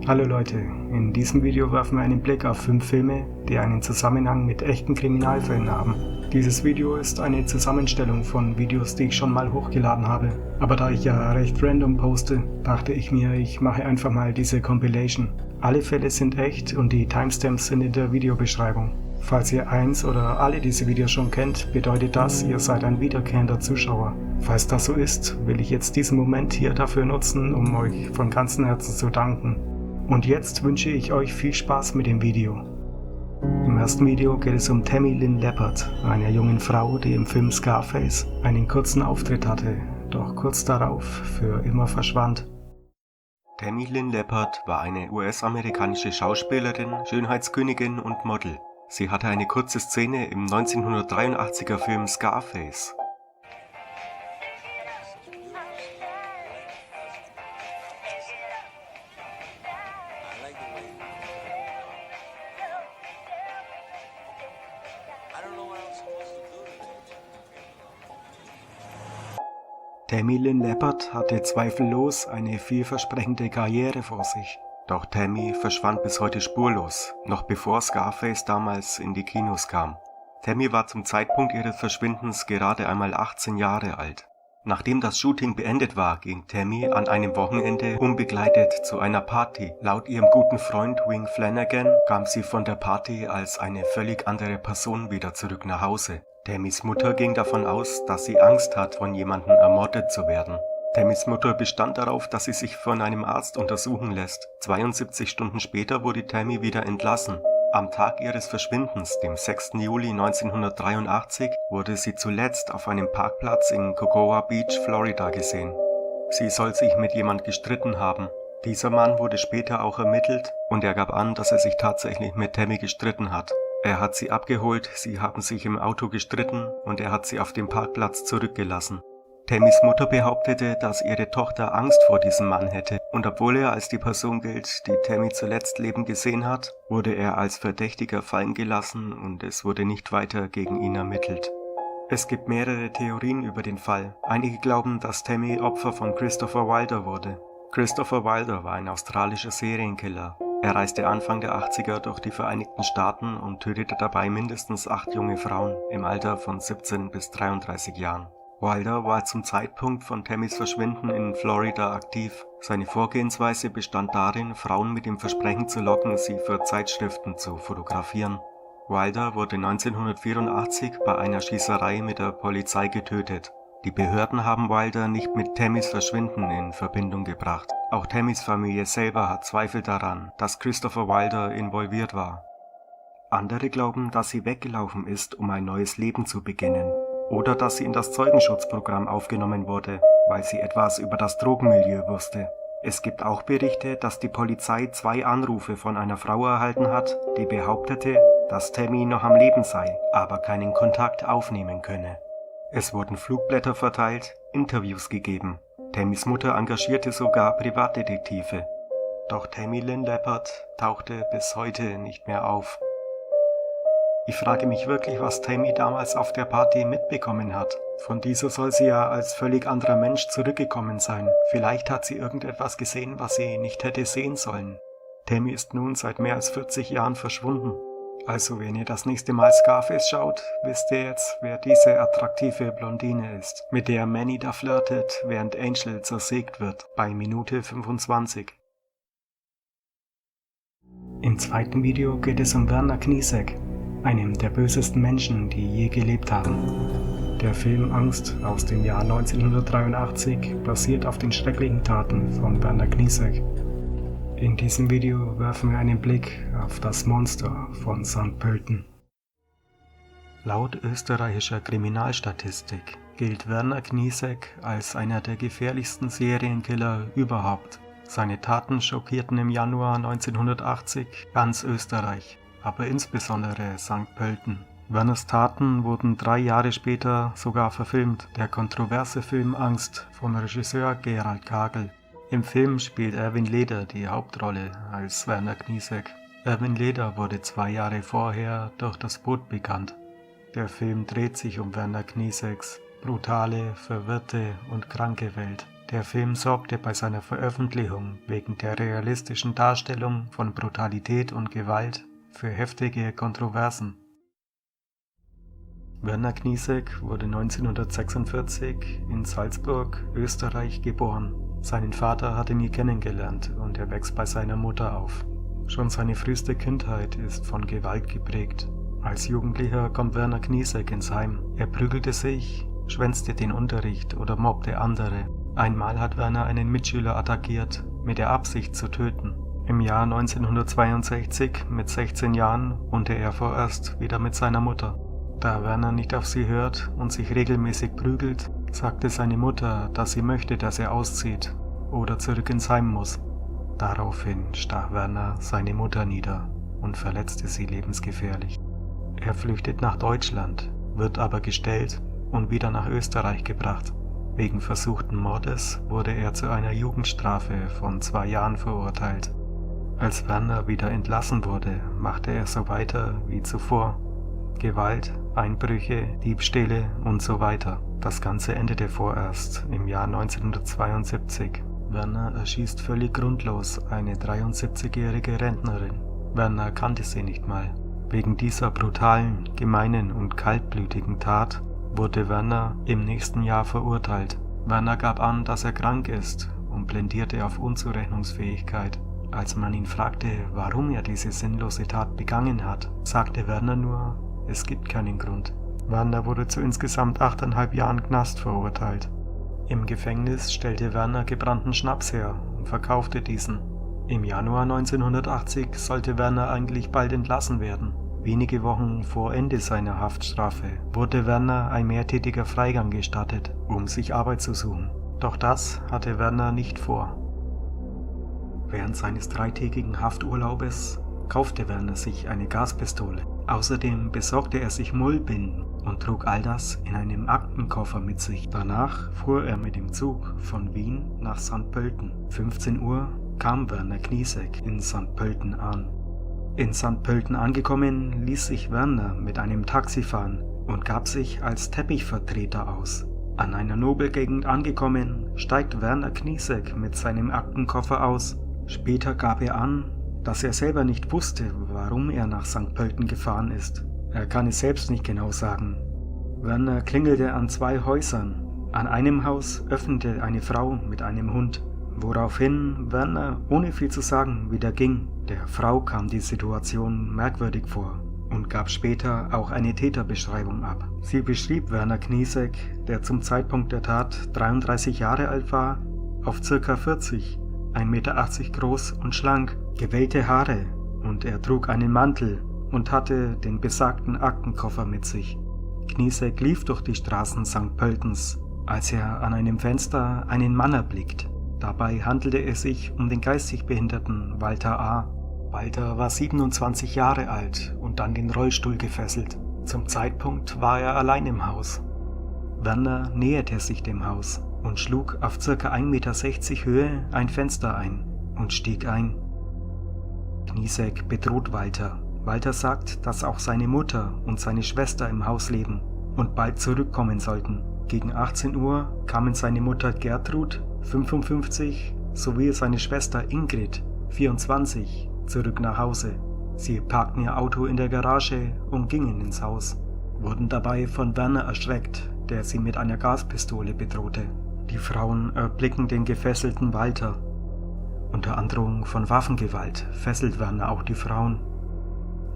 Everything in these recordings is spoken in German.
Hallo Leute, in diesem Video werfen wir einen Blick auf 5 Filme, die einen Zusammenhang mit echten Kriminalfällen haben. Dieses Video ist eine Zusammenstellung von Videos, die ich schon mal hochgeladen habe. Aber da ich ja recht random poste, dachte ich mir, ich mache einfach mal diese Compilation. Alle Fälle sind echt und die Timestamps sind in der Videobeschreibung. Falls ihr eins oder alle diese Videos schon kennt, bedeutet das, ihr seid ein wiederkehrender Zuschauer. Falls das so ist, will ich jetzt diesen Moment hier dafür nutzen, um euch von ganzem Herzen zu danken. Und jetzt wünsche ich euch viel Spaß mit dem Video. Im ersten Video geht es um Tammy Lynn Leppard, einer jungen Frau, die im Film Scarface einen kurzen Auftritt hatte, doch kurz darauf für immer verschwand. Tammy Lynn Leppard war eine US-amerikanische Schauspielerin, Schönheitskönigin und Model. Sie hatte eine kurze Szene im 1983er Film Scarface. Tammy Lynn Leppard hatte zweifellos eine vielversprechende Karriere vor sich. Doch Tammy verschwand bis heute spurlos, noch bevor Scarface damals in die Kinos kam. Tammy war zum Zeitpunkt ihres Verschwindens gerade einmal 18 Jahre alt. Nachdem das Shooting beendet war, ging Tammy an einem Wochenende unbegleitet zu einer Party. Laut ihrem guten Freund Wing Flanagan kam sie von der Party als eine völlig andere Person wieder zurück nach Hause. Tammys Mutter ging davon aus, dass sie Angst hat, von jemandem ermordet zu werden. Tammys Mutter bestand darauf, dass sie sich von einem Arzt untersuchen lässt. 72 Stunden später wurde Tammy wieder entlassen. Am Tag ihres Verschwindens, dem 6. Juli 1983, wurde sie zuletzt auf einem Parkplatz in Cocoa Beach, Florida gesehen. Sie soll sich mit jemand gestritten haben. Dieser Mann wurde später auch ermittelt und er gab an, dass er sich tatsächlich mit Tammy gestritten hat. Er hat sie abgeholt, sie haben sich im Auto gestritten und er hat sie auf dem Parkplatz zurückgelassen. Tammys Mutter behauptete, dass ihre Tochter Angst vor diesem Mann hätte und obwohl er als die Person gilt, die Tammy zuletzt lebend gesehen hat, wurde er als Verdächtiger fallen gelassen und es wurde nicht weiter gegen ihn ermittelt. Es gibt mehrere Theorien über den Fall. Einige glauben, dass Tammy Opfer von Christopher Wilder wurde. Christopher Wilder war ein australischer Serienkiller. Er reiste Anfang der 80er durch die Vereinigten Staaten und tötete dabei mindestens 8 junge Frauen im Alter von 17 bis 33 Jahren. Wilder war zum Zeitpunkt von Tammys Verschwinden in Florida aktiv. Seine Vorgehensweise bestand darin, Frauen mit dem Versprechen zu locken, sie für Zeitschriften zu fotografieren. Wilder wurde 1984 bei einer Schießerei mit der Polizei getötet. Die Behörden haben Wilder nicht mit Tammys Verschwinden in Verbindung gebracht. Auch Tammys Familie selber hat Zweifel daran, dass Christopher Wilder involviert war. Andere glauben, dass sie weggelaufen ist, um ein neues Leben zu beginnen. Oder dass sie in das Zeugenschutzprogramm aufgenommen wurde, weil sie etwas über das Drogenmilieu wusste. Es gibt auch Berichte, dass die Polizei 2 Anrufe von einer Frau erhalten hat, die behauptete, dass Tammy noch am Leben sei, aber keinen Kontakt aufnehmen könne. Es wurden Flugblätter verteilt, Interviews gegeben. Tammys Mutter engagierte sogar Privatdetektive. Doch Tammy Lynn Leppard tauchte bis heute nicht mehr auf. Ich frage mich wirklich, was Tammy damals auf der Party mitbekommen hat. Von dieser soll sie ja als völlig anderer Mensch zurückgekommen sein. Vielleicht hat sie irgendetwas gesehen, was sie nicht hätte sehen sollen. Tammy ist nun seit mehr als 40 Jahren verschwunden. Also wenn ihr das nächste Mal Scarface schaut, wisst ihr jetzt, wer diese attraktive Blondine ist, mit der Manny da flirtet, während Angel zersägt wird, bei Minute 25. Im zweiten Video geht es um Werner Kniesek, einem der bösesten Menschen, die je gelebt haben. Der Film Angst aus dem Jahr 1983 basiert auf den schrecklichen Taten von Werner Kniesek. In diesem Video werfen wir einen Blick auf das Monster von St. Pölten. Laut österreichischer Kriminalstatistik gilt Werner Kniesek als einer der gefährlichsten Serienkiller überhaupt. Seine Taten schockierten im Januar 1980 ganz Österreich, aber insbesondere St. Pölten. Werners Taten wurden 3 Jahre später sogar verfilmt, der kontroverse Film Angst von Regisseur Gerald Kagel. Im Film spielt Erwin Leder die Hauptrolle als Werner Kniesek. Erwin Leder wurde 2 Jahre vorher durch das Boot bekannt. Der Film dreht sich um Werner Knieseks brutale, verwirrte und kranke Welt. Der Film sorgte bei seiner Veröffentlichung wegen der realistischen Darstellung von Brutalität und Gewalt für heftige Kontroversen. Werner Kniesek wurde 1946 in Salzburg, Österreich geboren. Seinen Vater hat er nie kennengelernt und er wächst bei seiner Mutter auf. Schon seine früheste Kindheit ist von Gewalt geprägt. Als Jugendlicher kommt Werner Kniesek ins Heim. Er prügelte sich, schwänzte den Unterricht oder mobbte andere. Einmal hat Werner einen Mitschüler attackiert, mit der Absicht zu töten. Im Jahr 1962, mit 16 Jahren, wohnte er vorerst wieder mit seiner Mutter. Da Werner nicht auf sie hört und sich regelmäßig prügelt, sagte seine Mutter, dass sie möchte, dass er auszieht oder zurück ins Heim muss. Daraufhin stach Werner seine Mutter nieder und verletzte sie lebensgefährlich. Er flüchtet nach Deutschland, wird aber gestellt und wieder nach Österreich gebracht. Wegen versuchten Mordes wurde er zu einer Jugendstrafe von 2 Jahren verurteilt. Als Werner wieder entlassen wurde, machte er so weiter wie zuvor. Gewalt, Einbrüche, Diebstähle und so weiter. Das Ganze endete vorerst im Jahr 1972. Werner erschießt völlig grundlos eine 73-jährige Rentnerin. Werner kannte sie nicht mal. Wegen dieser brutalen, gemeinen und kaltblütigen Tat wurde Werner im nächsten Jahr verurteilt. Werner gab an, dass er krank ist und plädierte auf Unzurechnungsfähigkeit. Als man ihn fragte, warum er diese sinnlose Tat begangen hat, sagte Werner nur, es gibt keinen Grund. Werner wurde zu insgesamt 8,5 Jahren Knast verurteilt. Im Gefängnis stellte Werner gebrannten Schnaps her und verkaufte diesen. Im Januar 1980 sollte Werner eigentlich bald entlassen werden. Wenige Wochen vor Ende seiner Haftstrafe wurde Werner ein mehrtägiger Freigang gestattet, um sich Arbeit zu suchen. Doch das hatte Werner nicht vor. Während seines 3-tägigen Hafturlaubes kaufte Werner sich eine Gaspistole. Außerdem besorgte er sich Mullbinden und trug all das in einem Aktenkoffer mit sich. Danach fuhr er mit dem Zug von Wien nach St. Pölten. 15 Uhr kam Werner Kniesek in St. Pölten an. In St. Pölten angekommen, ließ sich Werner mit einem Taxi fahren und gab sich als Teppichvertreter aus. An einer Nobelgegend angekommen, steigt Werner Kniesek mit seinem Aktenkoffer aus. Später gab er an, dass er selber nicht wusste, warum er nach St. Pölten gefahren ist. Er kann es selbst nicht genau sagen. Werner klingelte an 2 Häusern. An einem Haus öffnete eine Frau mit einem Hund, woraufhin Werner ohne viel zu sagen wieder ging. Der Frau kam die Situation merkwürdig vor und gab später auch eine Täterbeschreibung ab. Sie beschrieb Werner Kniesek, der zum Zeitpunkt der Tat 33 Jahre alt war, auf ca. 40, 1,80 Meter groß und schlank, gewellte Haare und er trug einen Mantel und hatte den besagten Aktenkoffer mit sich. Kniesek lief durch die Straßen St. Pöltens, als er an einem Fenster einen Mann erblickt. Dabei handelte es sich um den geistig behinderten Walter A. Walter war 27 Jahre alt und an den Rollstuhl gefesselt. Zum Zeitpunkt war er allein im Haus. Werner näherte sich dem Haus und schlug auf ca. 1,60 Meter Höhe ein Fenster ein und stieg ein. Kniesek bedroht Walter. Walter sagt, dass auch seine Mutter und seine Schwester im Haus leben und bald zurückkommen sollten. Gegen 18 Uhr kamen seine Mutter Gertrud, 55, sowie seine Schwester Ingrid, 24, zurück nach Hause. Sie parkten ihr Auto in der Garage und gingen ins Haus, wurden dabei von Werner erschreckt, der sie mit einer Gaspistole bedrohte. Die Frauen erblicken den gefesselten Walter. Unter Androhung von Waffengewalt fesselt Werner auch die Frauen.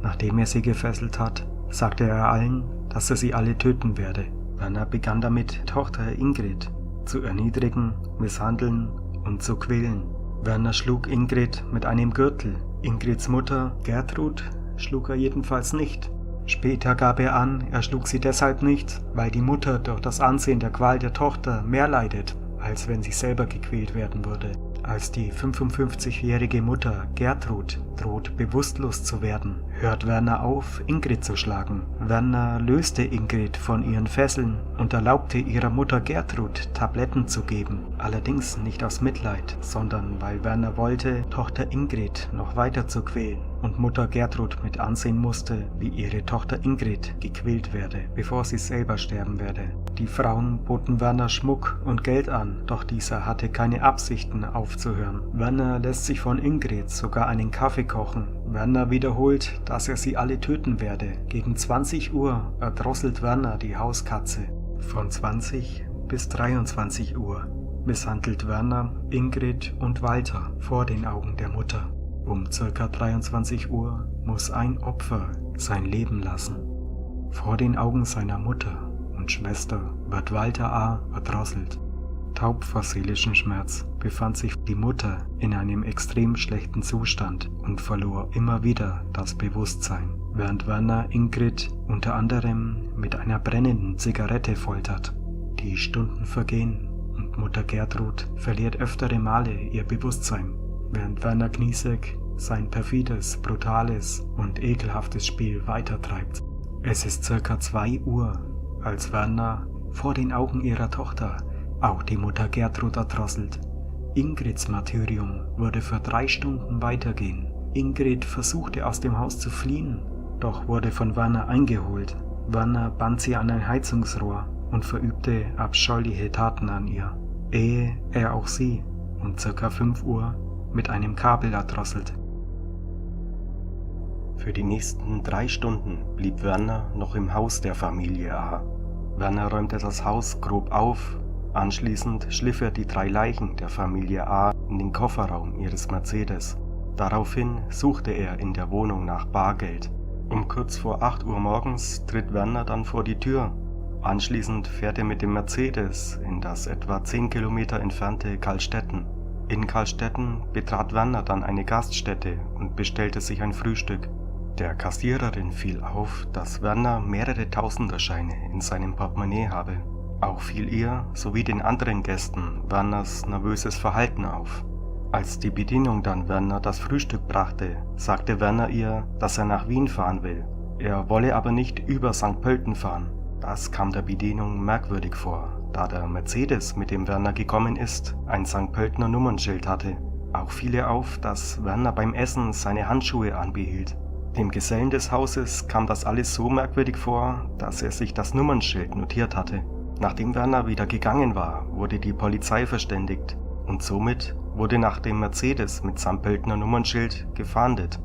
Nachdem er sie gefesselt hat, sagte er allen, dass er sie alle töten werde. Werner begann damit, Tochter Ingrid zu erniedrigen, misshandeln und zu quälen. Werner schlug Ingrid mit einem Gürtel. Ingrids Mutter, Gertrud, schlug er jedenfalls nicht. Später gab er an, er schlug sie deshalb nicht, weil die Mutter durch das Ansehen der Qual der Tochter mehr leidet, als wenn sie selber gequält werden würde. Als die 55-jährige Mutter Gertrud droht, bewusstlos zu werden, hört Werner auf, Ingrid zu schlagen. Werner löste Ingrid von ihren Fesseln und erlaubte ihrer Mutter Gertrud, Tabletten zu geben. Allerdings nicht aus Mitleid, sondern weil Werner wollte, Tochter Ingrid noch weiter zu quälen und Mutter Gertrud mit ansehen musste, wie ihre Tochter Ingrid gequält werde, bevor sie selber sterben werde. Die Frauen boten Werner Schmuck und Geld an, doch dieser hatte keine Absichten aufzuhören. Werner lässt sich von Ingrid sogar einen Kaffee kochen. Werner wiederholt, dass er sie alle töten werde. Gegen 20 Uhr erdrosselt Werner die Hauskatze. Von 20 bis 23 Uhr misshandelt Werner Ingrid und Walter vor den Augen der Mutter. Um ca. 23 Uhr muss ein Opfer sein Leben lassen. Vor den Augen seiner Mutter und Schwester wird Walter A. erdrosselt. Taub vor seelischem Schmerz befand sich die Mutter in einem extrem schlechten Zustand und verlor immer wieder das Bewusstsein, während Werner Ingrid unter anderem mit einer brennenden Zigarette foltert. Die Stunden vergehen und Mutter Gertrud verliert öftere Male ihr Bewusstsein, während Werner Kniesek sein perfides, brutales und ekelhaftes Spiel weitertreibt. Es ist ca. 2 Uhr, als Werner vor den Augen ihrer Tochter auch die Mutter Gertrud erdrosselt. Ingrids Martyrium würde für 3 Stunden weitergehen. Ingrid versuchte aus dem Haus zu fliehen, doch wurde von Werner eingeholt. Werner band sie an ein Heizungsrohr und verübte abscheuliche Taten an ihr, ehe er auch sie um ca. 5 Uhr mit einem Kabel erdrosselt. Für die nächsten 3 Stunden blieb Werner noch im Haus der Familie A. Werner räumte das Haus grob auf. Anschließend schliff er die 3 Leichen der Familie A in den Kofferraum ihres Mercedes. Daraufhin suchte er in der Wohnung nach Bargeld. Um kurz vor 8 Uhr morgens tritt Werner dann vor die Tür. Anschließend fährt er mit dem Mercedes in das etwa 10 Kilometer entfernte Karlstetten. In Karlstetten betrat Werner dann eine Gaststätte und bestellte sich ein Frühstück. Der Kassiererin fiel auf, dass Werner mehrere Tausenderscheine in seinem Portemonnaie habe. Auch fiel ihr sowie den anderen Gästen Werners nervöses Verhalten auf. Als die Bedienung dann Werner das Frühstück brachte, sagte Werner ihr, dass er nach Wien fahren will. Er wolle aber nicht über St. Pölten fahren. Das kam der Bedienung merkwürdig vor, da der Mercedes, mit dem Werner gekommen ist, ein St. Pöltener Nummernschild hatte. Auch fiel ihr auf, dass Werner beim Essen seine Handschuhe anbehielt. Dem Gesellen des Hauses kam das alles so merkwürdig vor, dass er sich das Nummernschild notiert hatte. Nachdem Werner wieder gegangen war, wurde die Polizei verständigt und somit wurde nach dem Mercedes mit St. Pöltener Nummernschild gefahndet.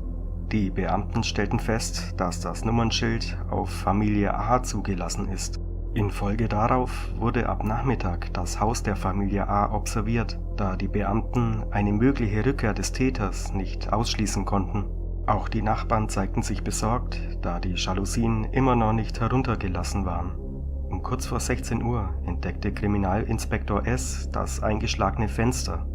Die Beamten stellten fest, dass das Nummernschild auf Familie A zugelassen ist. Infolge darauf wurde ab Nachmittag das Haus der Familie A observiert, da die Beamten eine mögliche Rückkehr des Täters nicht ausschließen konnten. Auch die Nachbarn zeigten sich besorgt, da die Jalousien immer noch nicht heruntergelassen waren. Um kurz vor 16 Uhr entdeckte Kriminalinspektor S. das eingeschlagene Fenster.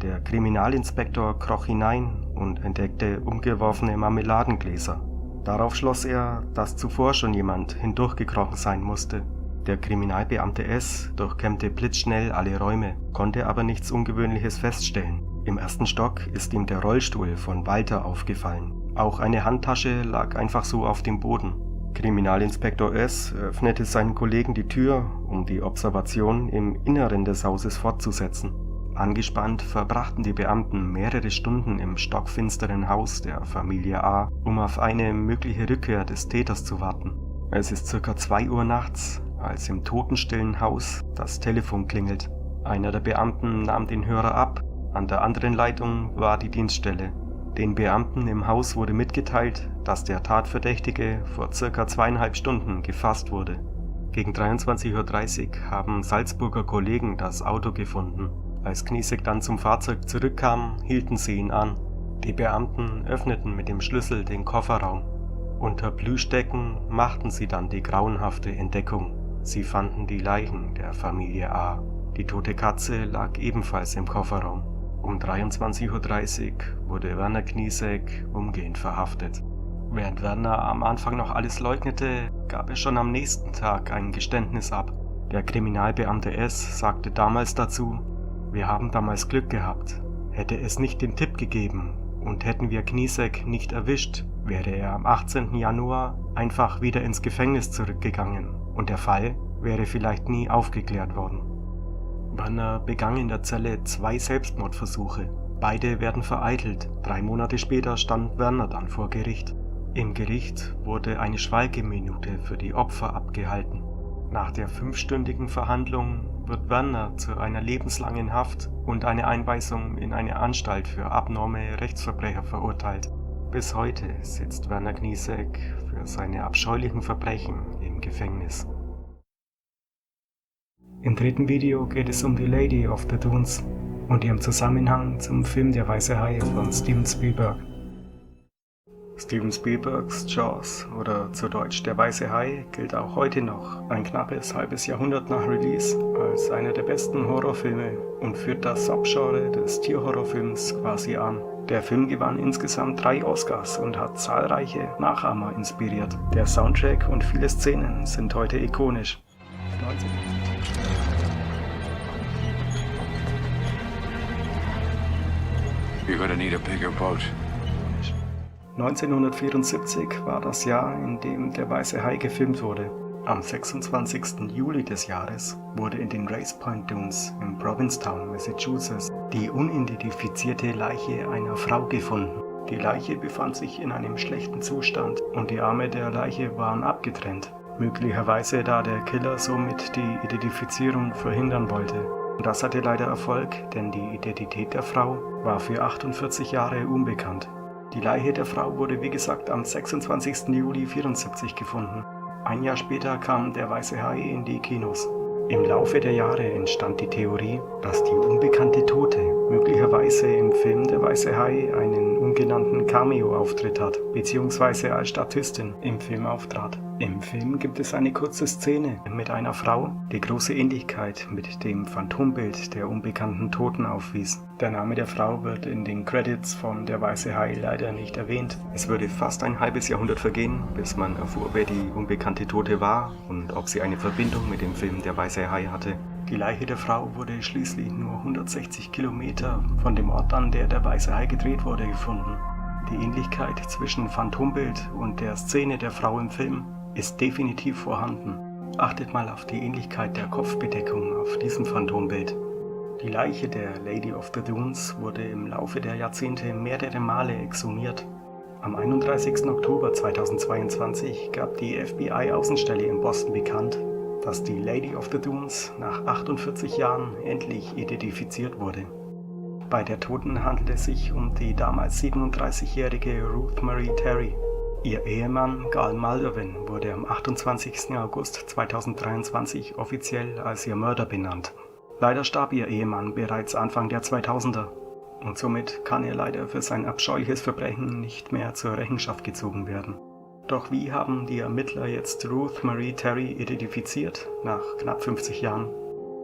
Der Kriminalinspektor kroch hinein und entdeckte umgeworfene Marmeladengläser. Darauf schloss er, dass zuvor schon jemand hindurchgekrochen sein musste. Der Kriminalbeamte S. durchkämmte blitzschnell alle Räume, konnte aber nichts Ungewöhnliches feststellen. Im 1. Stock ist ihm der Rollstuhl von Walter aufgefallen. Auch eine Handtasche lag einfach so auf dem Boden. Kriminalinspektor S. öffnete seinen Kollegen die Tür, um die Observation im Inneren des Hauses fortzusetzen. Angespannt verbrachten die Beamten mehrere Stunden im stockfinsteren Haus der Familie A, um auf eine mögliche Rückkehr des Täters zu warten. Es ist ca. 2 Uhr nachts, als im totenstillen Haus das Telefon klingelt. Einer der Beamten nahm den Hörer ab, an der anderen Leitung war die Dienststelle. Den Beamten im Haus wurde mitgeteilt, dass der Tatverdächtige vor ca. 2,5 Stunden gefasst wurde. Gegen 23:30 Uhr haben Salzburger Kollegen das Auto gefunden. Als Kniesek dann zum Fahrzeug zurückkam, hielten sie ihn an. Die Beamten öffneten mit dem Schlüssel den Kofferraum. Unter Plüschdecken machten sie dann die grauenhafte Entdeckung. Sie fanden die Leichen der Familie A. Die tote Katze lag ebenfalls im Kofferraum. Um 23:30 Uhr wurde Werner Kniesek umgehend verhaftet. Während Werner am Anfang noch alles leugnete, gab er schon am nächsten Tag ein Geständnis ab. Der Kriminalbeamte S. sagte damals dazu: „Wir haben damals Glück gehabt. Hätte es nicht den Tipp gegeben und hätten wir Kniesek nicht erwischt, wäre er am 18. Januar einfach wieder ins Gefängnis zurückgegangen und der Fall wäre vielleicht nie aufgeklärt worden. Werner begann in der Zelle 2 Selbstmordversuche. Beide werden vereitelt. 3 Monate später stand Werner dann vor Gericht. Im Gericht wurde eine Schweigeminute für die Opfer abgehalten. Nach der 5-stündigen Verhandlung wird Werner zu einer lebenslangen Haft und eine Einweisung in eine Anstalt für abnorme Rechtsverbrecher verurteilt. Bis heute sitzt Werner Kniesek für seine abscheulichen Verbrechen im Gefängnis. Im dritten Video geht es um die Lady of the Dunes und ihren Zusammenhang zum Film Der weiße Hai von Steven Spielberg. Steven Spielbergs Jaws oder zu Deutsch Der weiße Hai gilt auch heute noch, ein knappes halbes Jahrhundert nach Release, als einer der besten Horrorfilme und führt das Subgenre des Tierhorrorfilms quasi an. Der Film gewann insgesamt 3 Oscars und hat zahlreiche Nachahmer inspiriert. Der Soundtrack und viele Szenen sind heute ikonisch. You're gonna need a bigger boat. 1974 war das Jahr, in dem Der weiße Hai gefilmt wurde. Am 26. Juli des Jahres wurde in den Race Point Dunes in Provincetown, Massachusetts, die unidentifizierte Leiche einer Frau gefunden. Die Leiche befand sich in einem schlechten Zustand und die Arme der Leiche waren abgetrennt. Möglicherweise da der Killer somit die Identifizierung verhindern wollte. Und das hatte leider Erfolg, denn die Identität der Frau war für 48 Jahre unbekannt. Die Leiche der Frau wurde wie gesagt am 26. Juli 1974 gefunden. Ein Jahr später kam Der weiße Hai in die Kinos. Im Laufe der Jahre entstand die Theorie, dass die unbekannte Tote möglicherweise im Film Der weiße Hai einen ungenannten Cameo-Auftritt hat, beziehungsweise als Statistin im Film auftrat. Im Film gibt es eine kurze Szene mit einer Frau, die große Ähnlichkeit mit dem Phantombild der unbekannten Toten aufwies. Der Name der Frau wird in den Credits von Der weiße Hai leider nicht erwähnt. Es würde fast ein halbes Jahrhundert vergehen, bis man erfuhr, wer die unbekannte Tote war und ob sie eine Verbindung mit dem Film Der weiße Hai hatte. Die Leiche der Frau wurde schließlich nur 160 Kilometer von dem Ort, an der Der weiße Hai gedreht wurde, gefunden. Die Ähnlichkeit zwischen Phantombild und der Szene der Frau im Film ist definitiv vorhanden. Achtet mal auf die Ähnlichkeit der Kopfbedeckung auf diesem Phantombild. Die Leiche der Lady of the Dunes wurde im Laufe der Jahrzehnte mehrere Male exhumiert. Am 31. Oktober 2022 gab die FBI-Außenstelle in Boston bekannt, dass die Lady of the Dunes nach 48 Jahren endlich identifiziert wurde. Bei der Toten handelt es sich um die damals 37-jährige Ruth Marie Terry. Ihr Ehemann Gal Maldovan wurde am 28. August 2023 offiziell als ihr Mörder benannt. Leider starb ihr Ehemann bereits Anfang der 2000er und somit kann er leider für sein abscheuliches Verbrechen nicht mehr zur Rechenschaft gezogen werden. Doch wie haben die Ermittler jetzt Ruth Marie Terry identifiziert, nach knapp 50 Jahren?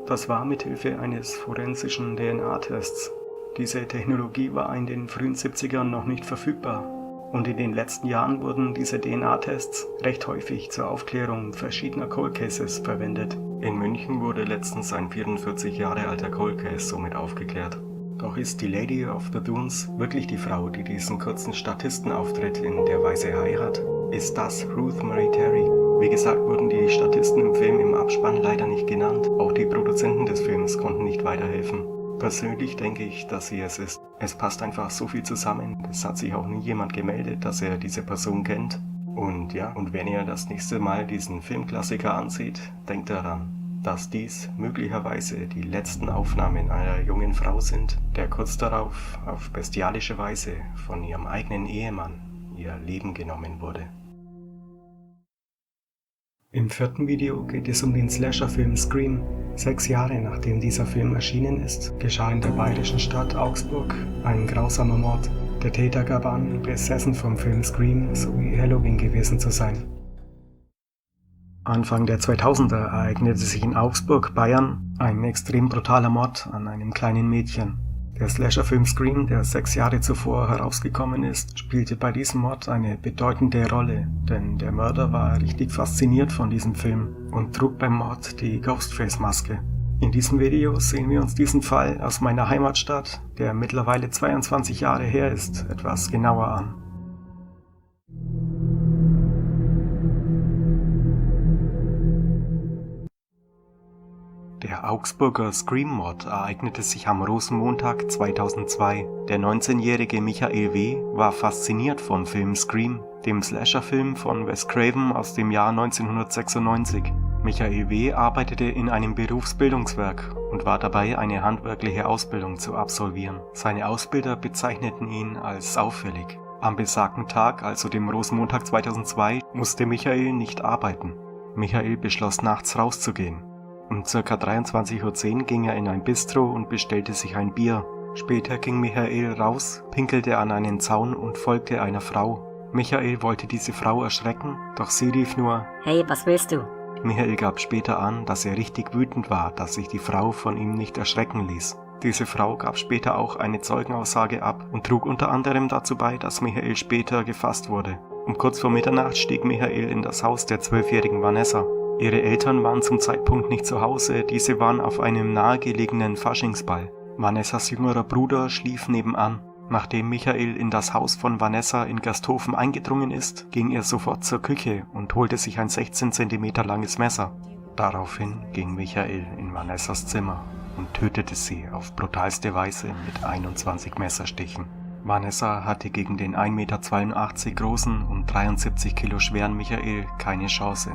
Das war mithilfe eines forensischen DNA-Tests. Diese Technologie war in den frühen 70ern noch nicht verfügbar. Und in den letzten Jahren wurden diese DNA-Tests recht häufig zur Aufklärung verschiedener Cold Cases verwendet. In München wurde letztens ein 44 Jahre alter Cold Case somit aufgeklärt. Doch ist die Lady of the Dunes wirklich die Frau, die diesen kurzen Statistenauftritt in Der weiße Hai hat? Ist das Ruth Marie Terry? Wie gesagt, wurden die Statisten im Film im Abspann leider nicht genannt. Auch die Produzenten des Films konnten nicht weiterhelfen. Persönlich denke ich, dass sie es ist. Es passt einfach so viel zusammen. Es hat sich auch nie jemand gemeldet, dass er diese Person kennt. Und wenn ihr das nächste Mal diesen Filmklassiker ansieht, denkt daran, dass dies möglicherweise die letzten Aufnahmen einer jungen Frau sind, der kurz darauf auf bestialische Weise von ihrem eigenen Ehemann ihr Leben genommen wurde. Im vierten Video geht es um den Slasher-Film Scream. 6 Jahre nachdem dieser Film erschienen ist, geschah in der bayerischen Stadt Augsburg ein grausamer Mord. Der Täter gab an, besessen vom Film Scream sowie Halloween gewesen zu sein. Anfang der 2000er ereignete sich in Augsburg, Bayern, ein extrem brutaler Mord an einem kleinen Mädchen. Der Slasher-Film Scream, der 6 Jahre zuvor herausgekommen ist, spielte bei diesem Mord eine bedeutende Rolle, denn der Mörder war richtig fasziniert von diesem Film und trug beim Mord die Ghostface-Maske. In diesem Video sehen wir uns diesen Fall aus meiner Heimatstadt, der mittlerweile 22 Jahre her ist, etwas genauer an. Der Augsburger Scream-Mord ereignete sich am Rosenmontag 2002. Der 19-jährige Michael W. war fasziniert vom Film Scream, dem Slasher-Film von Wes Craven aus dem Jahr 1996. Michael W. arbeitete in einem Berufsbildungswerk und war dabei, eine handwerkliche Ausbildung zu absolvieren. Seine Ausbilder bezeichneten ihn als auffällig. Am besagten Tag, also dem Rosenmontag 2002, musste Michael nicht arbeiten. Michael beschloss, nachts rauszugehen. Um ca. 23:10 Uhr ging er in ein Bistro und bestellte sich ein Bier. Später ging Michael raus, pinkelte an einen Zaun und folgte einer Frau. Michael wollte diese Frau erschrecken, doch sie rief nur: Hey, was willst du? Michael gab später an, dass er richtig wütend war, dass sich die Frau von ihm nicht erschrecken ließ. Diese Frau gab später auch eine Zeugenaussage ab und trug unter anderem dazu bei, dass Michael später gefasst wurde. Um kurz vor Mitternacht stieg Michael in das Haus der 12-jährigen Vanessa. Ihre Eltern waren zum Zeitpunkt nicht zu Hause, diese waren auf einem nahegelegenen Faschingsball. Vanessas jüngerer Bruder schlief nebenan. Nachdem Michael in das Haus von Vanessa in Gersthofen eingedrungen ist, ging er sofort zur Küche und holte sich ein 16 cm langes Messer. Daraufhin ging Michael in Vanessas Zimmer und tötete sie auf brutalste Weise mit 21 Messerstichen. Vanessa hatte gegen den 1,82 Meter großen und 73 Kilo schweren Michael keine Chance.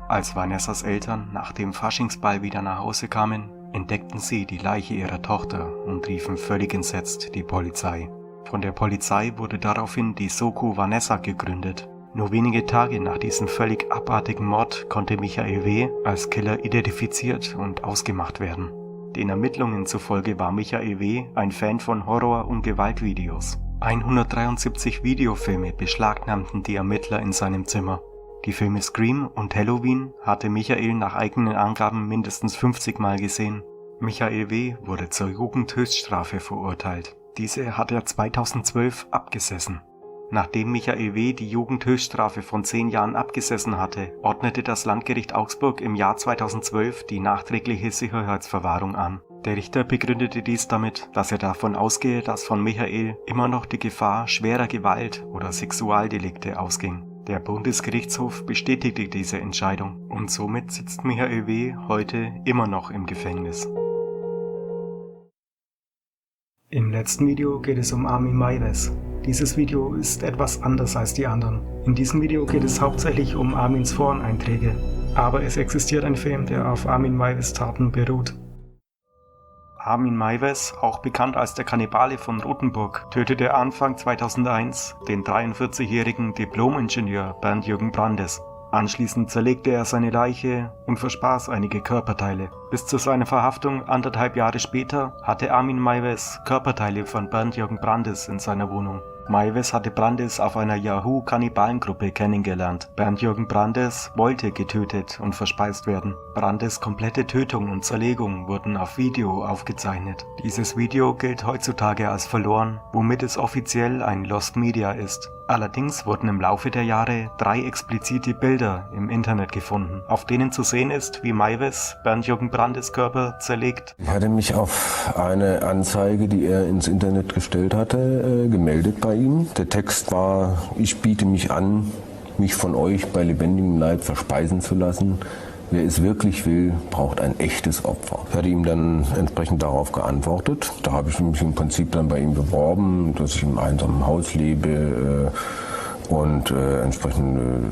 Als Vanessas Eltern nach dem Faschingsball wieder nach Hause kamen, entdeckten sie die Leiche ihrer Tochter und riefen völlig entsetzt die Polizei. Von der Polizei wurde daraufhin die Soko Vanessa gegründet. Nur wenige Tage nach diesem völlig abartigen Mord konnte Michael W. als Killer identifiziert und ausgemacht werden. Den Ermittlungen zufolge war Michael W. ein Fan von Horror- und Gewaltvideos. 173 Videofilme beschlagnahmten die Ermittler in seinem Zimmer. Die Filme Scream und Halloween hatte Michael nach eigenen Angaben mindestens 50 Mal gesehen. Michael W. wurde zur Jugendhöchststrafe verurteilt. Diese hat er 2012 abgesessen. Nachdem Michael W. die Jugendhöchststrafe von 10 Jahren abgesessen hatte, ordnete das Landgericht Augsburg im Jahr 2012 die nachträgliche Sicherheitsverwahrung an. Der Richter begründete dies damit, dass er davon ausgehe, dass von Michael immer noch die Gefahr schwerer Gewalt oder Sexualdelikte ausging. Der Bundesgerichtshof bestätigte diese Entscheidung und somit sitzt Michael W. heute immer noch im Gefängnis. Im letzten Video geht es um Armin Meiwes. Dieses Video ist etwas anders als die anderen. In diesem Video geht es hauptsächlich um Armins Foreneinträge, aber es existiert ein Film, der auf Armin Meiwes Taten beruht. Armin Meiwes, auch bekannt als der Kannibale von Rothenburg, tötete Anfang 2001 den 43-jährigen Diplom-Ingenieur Bernd-Jürgen Brandes. Anschließend zerlegte er seine Leiche und verspaß einige Körperteile. Bis zu seiner Verhaftung 1,5 Jahre später hatte Armin Meiwes Körperteile von Bernd-Jürgen Brandes in seiner Wohnung. Meiwes hatte Brandes auf einer Yahoo-Kannibalengruppe kennengelernt. Bernd-Jürgen Brandes wollte getötet und verspeist werden. Brandes komplette Tötung und Zerlegung wurden auf Video aufgezeichnet. Dieses Video gilt heutzutage als verloren, womit es offiziell ein Lost Media ist. Allerdings wurden im Laufe der Jahre 3 explizite Bilder im Internet gefunden, auf denen zu sehen ist, wie Meiwes Bernd-Jürgen Brandes Körper zerlegt. Ich hatte mich auf eine Anzeige, die er ins Internet gestellt hatte, gemeldet bei ihm. Der Text war: Ich biete mich an, mich von euch bei lebendigem Leib verspeisen zu lassen. Wer es wirklich will, braucht ein echtes Opfer. Ich hatte ihm dann entsprechend darauf geantwortet. Da habe ich mich im Prinzip dann bei ihm beworben, dass ich im einsamen Haus lebe und entsprechende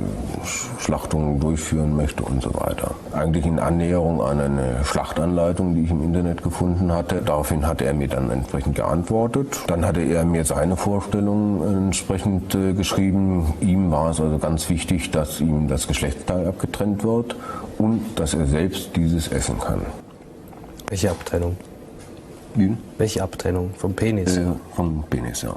Schlachtungen durchführen möchte und so weiter. Eigentlich in Annäherung an eine Schlachtanleitung, die ich im Internet gefunden hatte. Daraufhin hatte er mir dann entsprechend geantwortet. Dann hatte er mir seine Vorstellungen entsprechend geschrieben. Ihm war es also ganz wichtig, dass ihm das Geschlechtsteil abgetrennt wird und dass er selbst dieses essen kann. Welche Abtrennung? Wie? Welche Abtrennung? Vom Penis? Vom Penis, ja.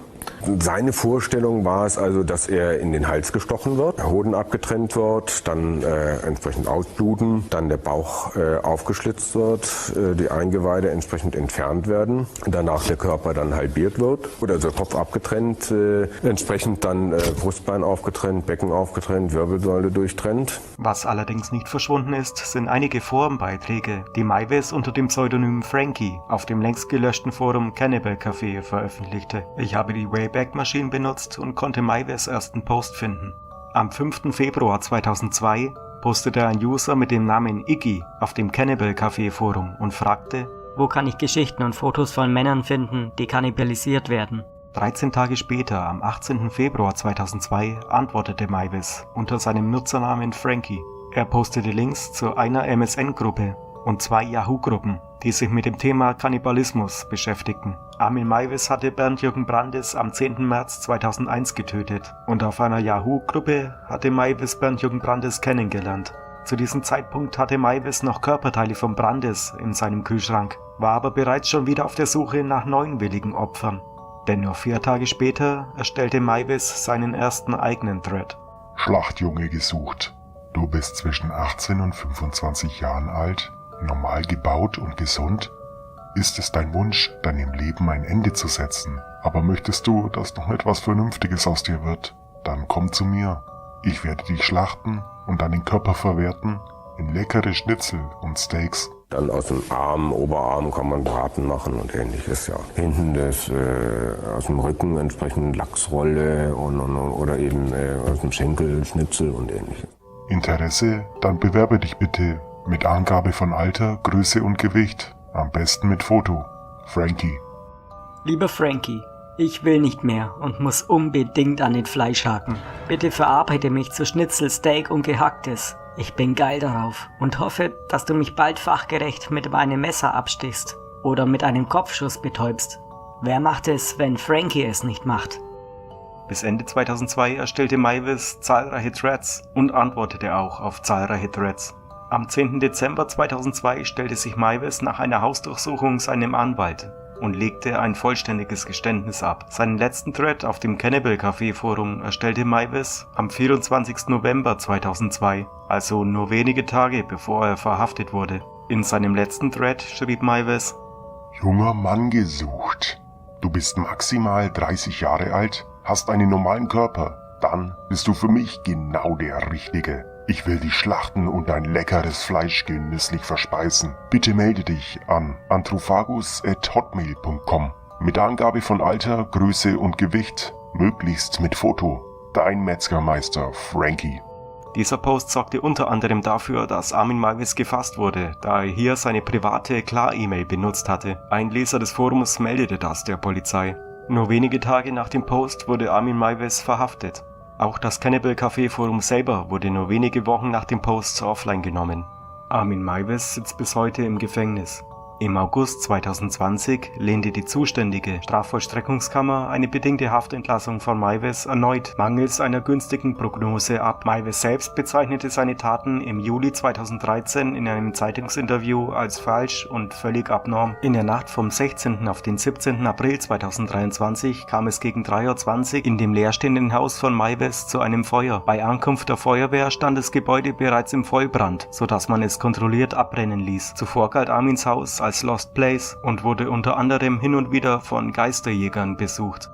Seine Vorstellung war es also, dass er in den Hals gestochen wird, der Hoden abgetrennt wird, dann entsprechend ausbluten, dann der Bauch aufgeschlitzt wird, die Eingeweide entsprechend entfernt werden, danach der Körper dann halbiert wird, oder also der Kopf abgetrennt, entsprechend dann Brustbein aufgetrennt, Becken aufgetrennt, Wirbelsäule durchtrennt. Was allerdings nicht verschwunden ist, sind einige Forenbeiträge, die Meiwes unter dem Pseudonym Frankie auf dem längst gelöschten Forum Cannibal Café veröffentlichte. Ich habe die Wayback Machine benutzt und konnte Meiwes ersten Post finden. Am 5. Februar 2002 postete ein User mit dem Namen Iggy auf dem Cannibal Café Forum und fragte: Wo kann ich Geschichten und Fotos von Männern finden, die kannibalisiert werden? 13 Tage später, am 18. Februar 2002, antwortete Meiwes unter seinem Nutzernamen Frankie. Er postete Links zu einer MSN-Gruppe und 2 Yahoo-Gruppen, die sich mit dem Thema Kannibalismus beschäftigten. Armin Meiwes hatte Bernd-Jürgen Brandes am 10. März 2001 getötet und auf einer Yahoo-Gruppe hatte Meiwes Bernd-Jürgen Brandes kennengelernt. Zu diesem Zeitpunkt hatte Meiwes noch Körperteile von Brandes in seinem Kühlschrank, war aber bereits schon wieder auf der Suche nach neuen willigen Opfern. Denn nur 4 Tage später erstellte Meiwes seinen ersten eigenen Thread. Schlachtjunge gesucht. Du bist zwischen 18 und 25 Jahren alt, normal gebaut und gesund. Ist es dein Wunsch, deinem Leben ein Ende zu setzen? Aber möchtest du, dass noch etwas Vernünftiges aus dir wird? Dann komm zu mir. Ich werde dich schlachten und deinen Körper verwerten in leckere Schnitzel und Steaks. Dann aus dem Arm, Oberarm kann man Braten machen und ähnliches, ja. Hinten aus dem Rücken entsprechend Lachsrolle oder eben aus dem Schenkel Schnitzel und ähnliches. Interesse? Dann bewerbe dich bitte. Mit Angabe von Alter, Größe und Gewicht. Am besten mit Foto. Frankie. Lieber Frankie, ich will nicht mehr und muss unbedingt an den Fleischhaken. Bitte verarbeite mich zu Schnitzel, Steak und Gehacktes. Ich bin geil darauf und hoffe, dass du mich bald fachgerecht mit meinem Messer abstichst oder mit einem Kopfschuss betäubst. Wer macht es, wenn Frankie es nicht macht? Bis Ende 2002 erstellte Meiwes zahlreiche Threads und antwortete auch auf zahlreiche Threads. Am 10. Dezember 2002 stellte sich Meiwes nach einer Hausdurchsuchung seinem Anwalt und legte ein vollständiges Geständnis ab. Seinen letzten Thread auf dem Cannibal Café Forum erstellte Meiwes am 24. November 2002, also nur wenige Tage bevor er verhaftet wurde. In seinem letzten Thread schrieb Meiwes: Junger Mann gesucht. Du bist maximal 30 Jahre alt, hast einen normalen Körper. Dann bist du für mich genau der Richtige. Ich will dich schlachten und dein leckeres Fleisch genüsslich verspeisen. Bitte melde dich an anthrophagus@hotmail.com mit Angabe von Alter, Größe und Gewicht, möglichst mit Foto. Dein Metzgermeister Frankie. Dieser Post sorgte unter anderem dafür, dass Armin Meiwes gefasst wurde, da er hier seine private Klar-E-Mail benutzt hatte. Ein Leser des Forums meldete das der Polizei. Nur wenige Tage nach dem Post wurde Armin Meiwes verhaftet. Auch das Cannibal Café Forum selber wurde nur wenige Wochen nach dem Post offline genommen. Armin Meiwes sitzt bis heute im Gefängnis. Im August 2020 lehnte die zuständige Strafvollstreckungskammer eine bedingte Haftentlassung von Meiwes erneut mangels einer günstigen Prognose ab. Meiwes selbst bezeichnete seine Taten im Juli 2013 in einem Zeitungsinterview als falsch und völlig abnorm. In der Nacht vom 16. auf den 17. April 2023 kam es gegen 3:20 Uhr in dem leerstehenden Haus von Meiwes zu einem Feuer. Bei Ankunft der Feuerwehr stand das Gebäude bereits im Vollbrand, sodass man es kontrolliert abbrennen ließ. Zuvor galt Armins Haus als Lost Place und wurde unter anderem hin und wieder von Geisterjägern besucht.